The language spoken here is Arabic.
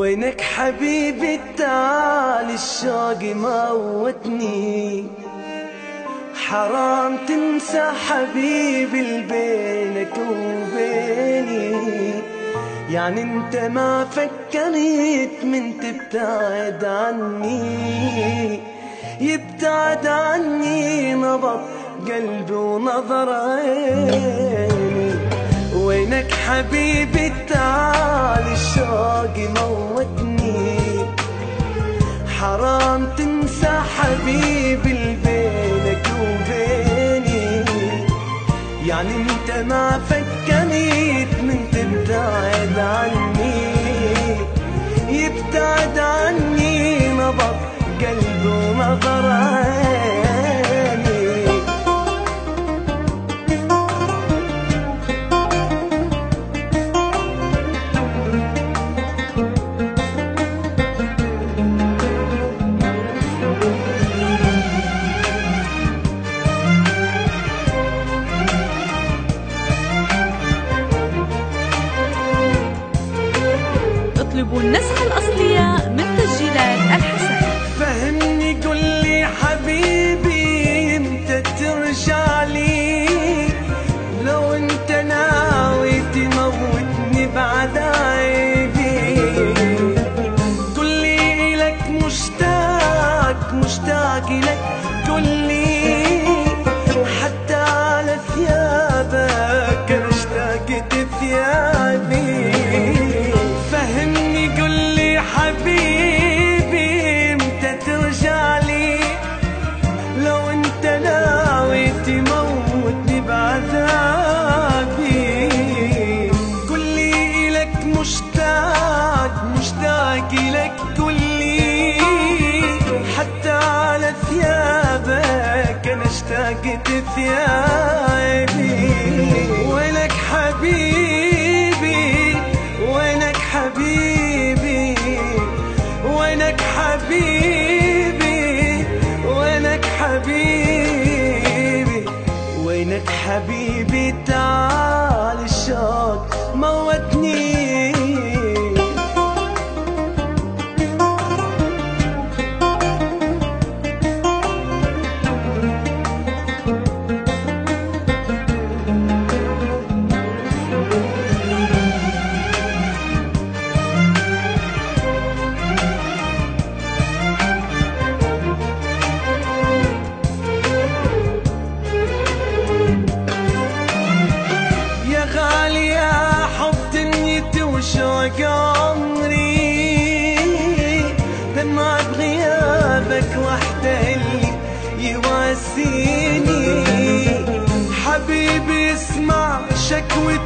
وينك حبيبي تعال الشوق موتني، حرام تنسى حبيبي اللي بينك وبيني. يعني انت ما فكرت من تبتعد عني، يبتعد عني نبض قلبي ونظر عيني. وينك حبيبي تعال الشوق موتني، حرام تنسى حبيبي اللي بينك وبيني. يعني انت ما فكرت من تبتعد عني، يبتعد عني نبض قلبي ونظر عيني. اطلبوا النسخة الأصلية من تسجيلات الحسن. فهمني قل لي حبيبي امتى ترجع لي، لو انت ناوي تموتني بعد عيبي. قل لي لك مشتاق مشتاق لك، قل لي حتى على ثيابك انا اشتقت ثيابي. فهمني قل لي حبيبي امتى ترجع لي، لو انت ناوي تموتني بعذابي. قل لي لك مشتاق مشتاق لك، قل لي حتى على ثيابك انا اشتقت ثيابي. وينك حبيبي وينك حبيبي وينك حبيبي وينك حبيبي وينك حبيبي تعال الشوق موتني. وشوق عمري دمعة غيابك وحده اللي يواسيني. حبيبي اسمع شكوي